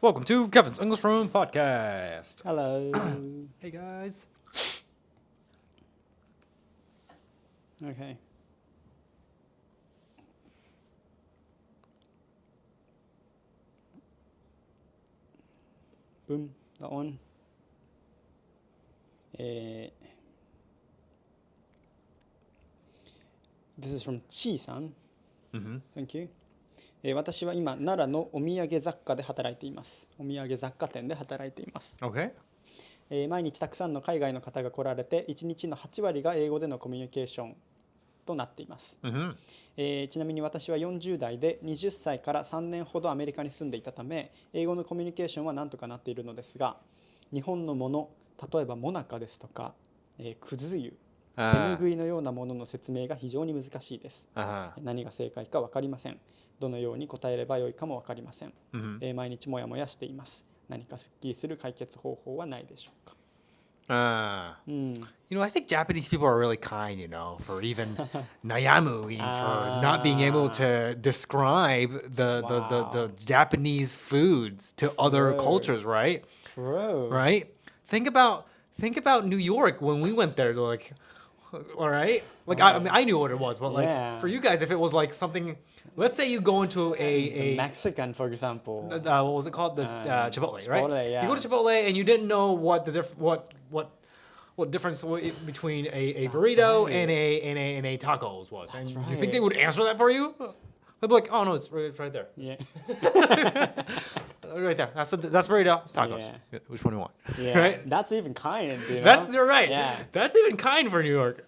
Welcome to Kevin's English Room Podcast. Hello. Hey guys. Okay. Boom. That one. This is from Chi-san. Thank you. 私は今奈良のお土産雑貨で働いています。お土産雑貨店で働いています。Okay. 毎日たくさんの海外の方が来られて1日の8割が英語でのコミュニケーションとなっています。ちなみに私は40代で20歳から3年ほどアメリカに住んでいたため英語のコミュニケーションはなんとかなっているのですが、日本のもの、例えばもなかですとか、くず湯、手ぬぐいのようなものの説明が非常に難しいです。何が正解か分かりません。どのように答えればよいかも分かりません。毎日もやもやしています。何かすっきりする解決方法はないでしょうか。You know, I think Japanese people are really kind, for even nayamuing for not being able to describe the Japanese foods to other cultures, right? True. Right? Think about New York when we went there. Like, all right, like I mean, I knew what it was, but like for you guys, if it was like something, let's say you go into a Mexican, for example. What was it called? The Chipotle, right? Chipotle, yeah. You go to Chipotle and you didn't know what the what difference between a burrito and a tacos was, and you think they would answer that for you? They'd be like, "Oh no, it's right there." Yeah. Right there. That's burrito. It's tacos. Yeah. Which one do you want? Yeah. Right? That's even kind. You're right. Yeah. That's even kind for New York.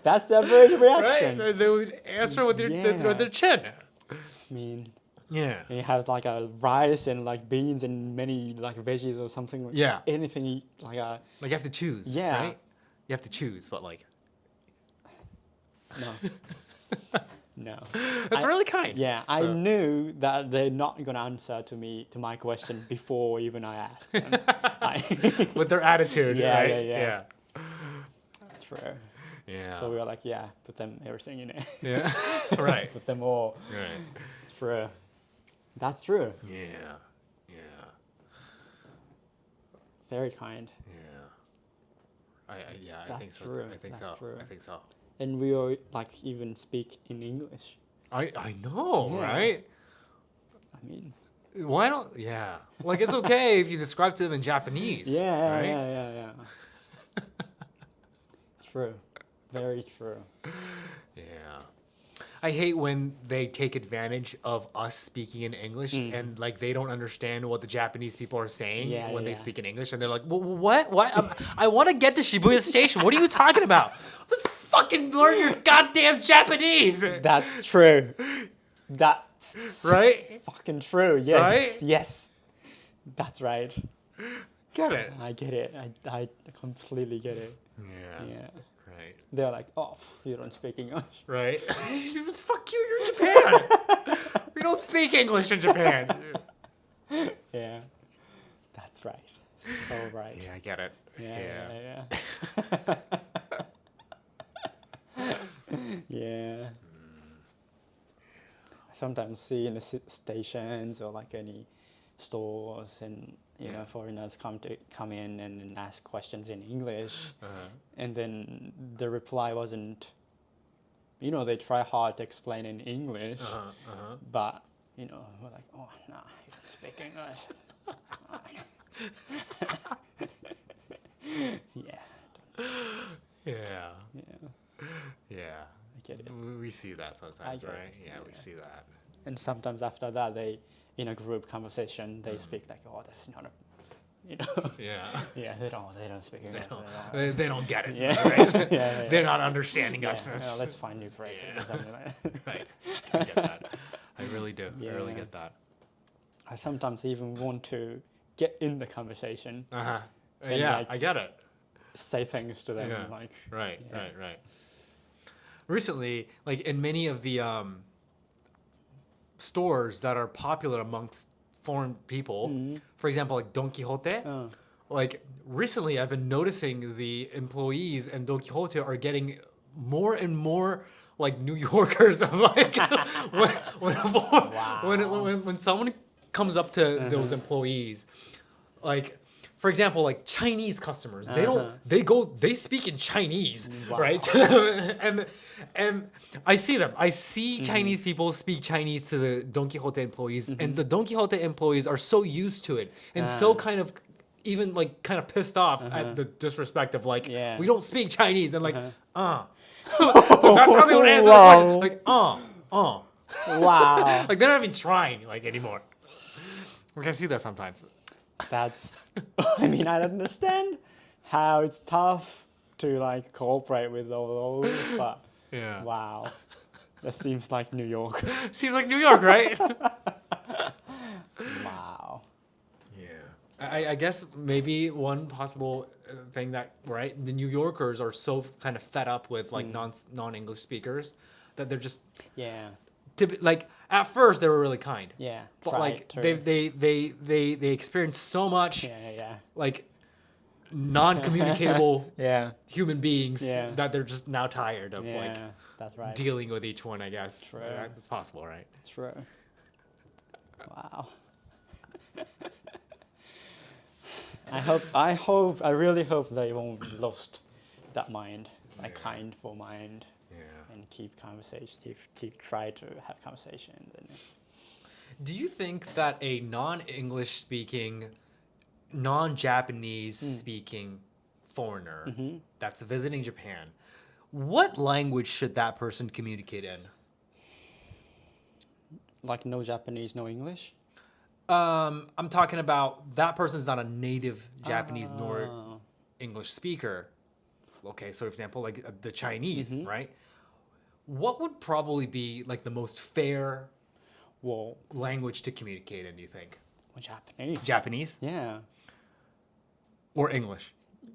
That's the average reaction. Right? They would answer with their chin. I mean, Yeah. it has like a rice and like beans and many like veggies or something. Like Yeah. Anything like a. Like you have to choose. Yeah. Right? You have to choose, but like. No. No. That's really kind. Yeah, I knew that they're not gonna answer to my question before even I asked them. With their attitude, Yeah, right? yeah. True. Yeah. So we were like, yeah, put them everything in it. Yeah. Right. Put them all. Right. True. That's true. Yeah. Yeah. Very kind. Yeah. I That's think so. true. I think That's so. true. I think so. And we all like even speak in English. I know, Yeah. right? I mean. Why don't? Yeah. Like it's okay if you describe to them in Japanese. Yeah, right? yeah. True. Very true. Yeah. I hate when they take advantage of us speaking in English and like they don't understand what the Japanese people are saying when they speak in English, and they're like, "What? I want to get to Shibuya Station. What are you talking about? Fucking learn your goddamn Japanese." That's true. That's Right? fucking true. Yes. Right? Yes. That's right. Get it? I get it. I completely get it. Yeah. Right. They're like, oh, you don't speak English. Right? Fuck you, you're in Japan. We don't speak English in Japan. Yeah. That's right. So right. Yeah, I get it. Yeah. Yeah. I sometimes see in the stations or like any stores and foreigners come in and ask questions in English, and then the reply wasn't. They try hard to explain in English, but we're like, oh no, you don't speak English. Yeah. I get it. We see that sometimes, get right? it. Yeah, we see that. And sometimes after that, they in a group conversation they speak like, oh, that's not a, Yeah. Yeah, they don't speak English. They don't get it. Yeah. Right? Yeah. They're not understanding Yeah, us. no, let's find new phrases or something like that. Right. I get that. I really do. I really Yeah. get that. I sometimes even want to get in the conversation, And, Yeah, like, I get it. say things to them, Yeah. like, Right. yeah. Right. Recently, like in many of the stores that are popular amongst foreign people, for example, like Don Quixote, like recently I've been noticing the employees in Don Quixote are getting more and more like New Yorkers of like when someone comes up to those employees, like for example, like Chinese customers, they speak in Chinese, right? and I see them. I see Chinese people speak Chinese to the Don Quixote employees, and the Don Quixote employees are so used to it and so kind of even like kind of pissed off at the disrespect of like we don't speak Chinese and like that's how they would answer the question, like Wow. like they're not even trying like anymore. Like I see that sometimes. That's, I mean, I understand how it's tough to like cooperate with all those, but Yeah. wow, that seems like New York. Seems like New York, right? Wow. Yeah. I guess maybe one possible thing that, right, the New Yorkers are so kind of fed up with like non-English speakers that they're just Yeah. like at first they were really kind. Yeah. But like they experienced so much Yeah. like non-communicatable Yeah. human beings Yeah. that they're just now tired of Yeah. like That's right. dealing with each one, I guess. True. It's possible, right? True. Wow. I really hope they won't lost that mind, like kindful mind, and keep conversation, keep try to have conversation. And Do you think that a non-English speaking, non-Japanese speaking foreigner that's visiting Japan, what language should that person communicate in? like no Japanese, no English. I'm talking about that person's not a native Japanese nor English speaker. Okay, so for example, like the Chinese, right? What would probably be like the most fair Well, language to communicate in, do you think? Japanese. Japanese Yeah. or English?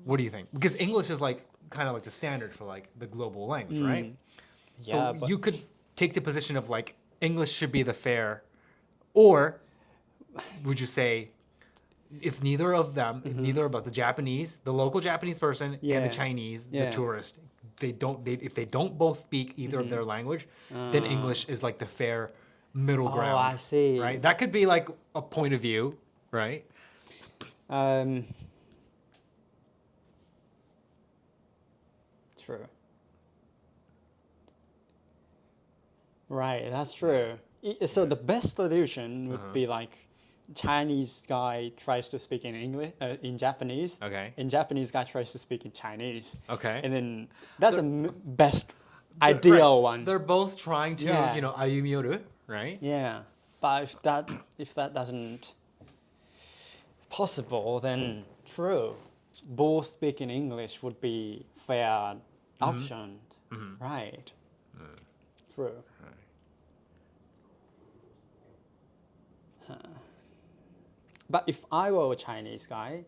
What do you think? Because English is like kind of like the standard for like the global language, right? Yeah, So but you could take the position of like English should be the fair, or would you say if neither of them, if neither of us, the Japanese, the local Japanese person and Yeah. the Chinese, the Yeah. tourist, if they don't both speak either of their language, then English is like the fair middle ground. I see. Right? That could be like a point of view, right? True. Right, that's true. So the best solution would be like Chinese guy tries to speak in English, in Japanese. Okay. And Japanese guy tries to speak in Chinese. Okay. And then that's the best ideal Right. one. They're both trying to, Yeah. ayumioru, right? Yeah, but if that doesn't possible, then true, both speaking English would be fair option, right? True. Huh. But if I were a Chinese guy,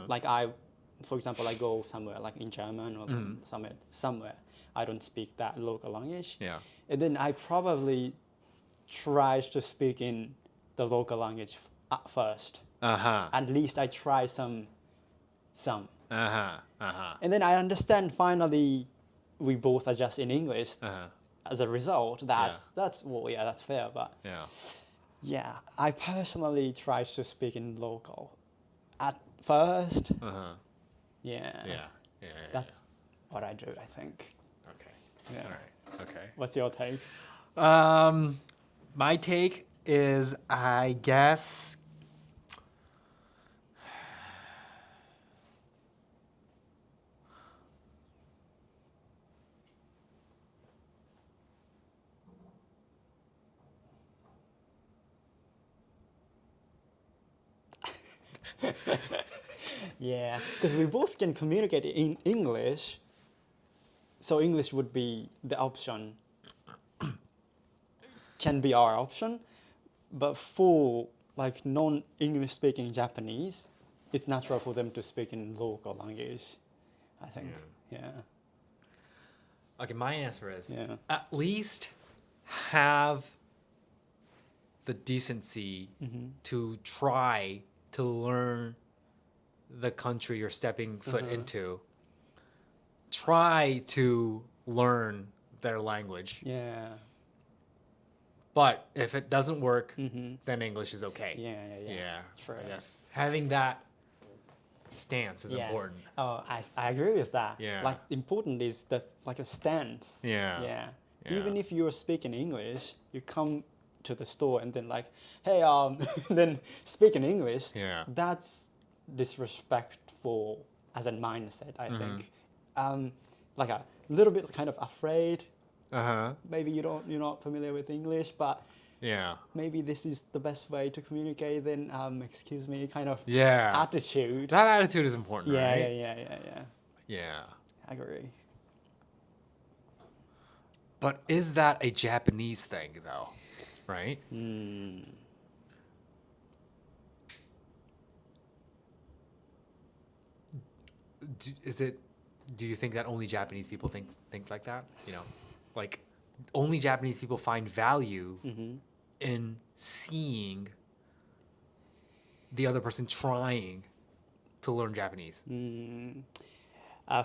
like for example, I go somewhere like in German or somewhere, I don't speak that local language. Yeah. And then I probably try to speak in the local language first. Uh-huh. At least I try some. Uh-huh. Uh-huh. And then I understand finally we both adjust in English. Uh-huh. As a result, that's fair. But Yeah. yeah, I personally try to speak in local at first. Uh-huh. Yeah. Yeah. That's what I do, I think. Okay. Yeah. All right. Okay. What's your take? My take is, I guess, Yeah, because we both can communicate in English, so English would be the option, can be our option, but for like non-English speaking Japanese, it's natural for them to speak in local language, I think. Yeah. okay, my answer is Yeah. at least have the decency to try to learn the country you're stepping foot into. Try to learn their language. Yeah. But if it doesn't work, then English is okay. Yeah. True. I guess having that stance is important. Oh, I agree with that. Yeah. Like important is like a stance. Yeah. Even if you're speaking English, you come to the store and then like, hey, then speak in English. Yeah. That's disrespectful as a mindset, I think. Like a little bit kind of afraid. Maybe you're not familiar with English, but maybe this is the best way to communicate. Then excuse me, kind of attitude. That attitude is important, right? Yeah. I agree. But is that a Japanese thing, though? Right? Do you think that only Japanese people think like that? You know, like only Japanese people find value in seeing the other person trying to learn Japanese.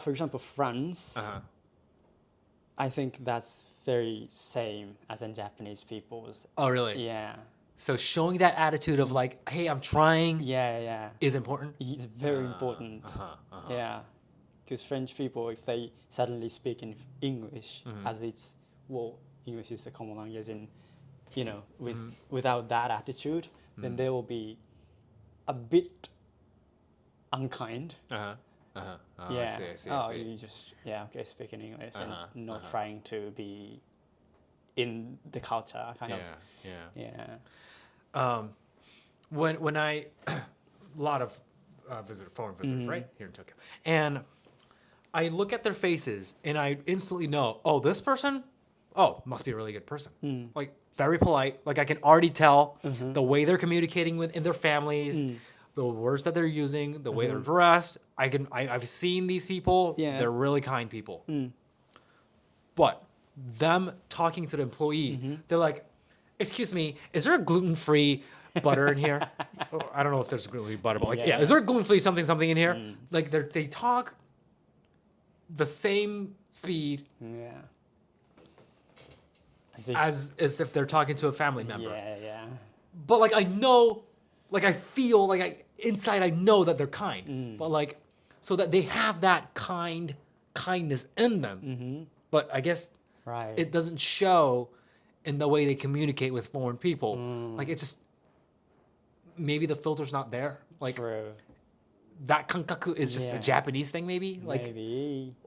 For example, France. I think that's very same as in Japanese people's. Oh, really? Yeah. So showing that attitude of like, hey, I'm trying is important? It's very important. Yeah. Because French people, if they suddenly speak in English, as it's, English is the common language, and, without that attitude, then they will be a bit unkind. I see. You just, speak in English and not trying to be in the culture, kind of. Yeah. When I, a lot of foreign visitors, right, here in Tokyo, and I look at their faces and I instantly know, this person, must be a really good person. Like very polite. Like I can already tell the way they're communicating in their families, the words that they're using, the way they're dressed. I've seen these people. They're really kind people. But them talking to the employee, they're like, excuse me, is there a gluten-free butter in here? I don't know if there's gluten-free butter, but is there a gluten-free something in here? Like they talk the same speed as if they're talking to a family member. But like I know, like I feel like inside I know that they're kind. But like so that they have that kindness in them. But I guess it doesn't show in the way they communicate with foreign people. Like it's just maybe the filter's not there. Like True. That kankaku is just a Japanese thing, maybe, like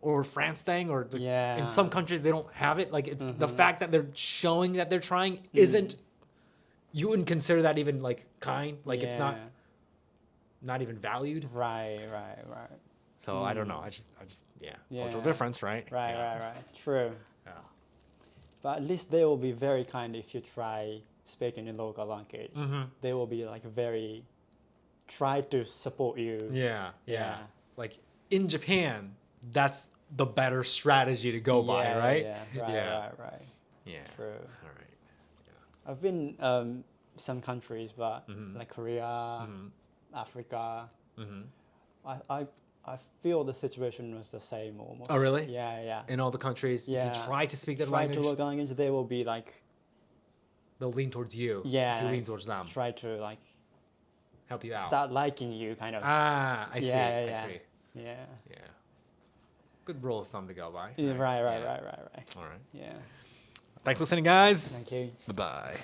or France thing, or in some countries they don't have it. Like it's the fact that they're showing that they're trying isn't. You wouldn't consider that even like kind. Like it's not even valued. Right. So I don't know. I just cultural difference, right? Right. True. Yeah. But at least they will be very kind if you try speaking in local language. They will be like very try to support you. Yeah. Like in Japan, that's the better strategy to go by, right? Right. Yeah. True. All right. I've been some countries, but like Korea, Africa. I feel the situation was the same almost. Oh, really? Yeah. In all the countries, if you try to speak that language, local language, they will be like. They'll lean towards you. Yeah. If you lean towards them. Try to like. Help you out. Start liking you, kind of. I see. Yeah. Good rule of thumb to go by. Right. All right. Yeah. Thanks for listening, guys. Thank you. Bye-bye.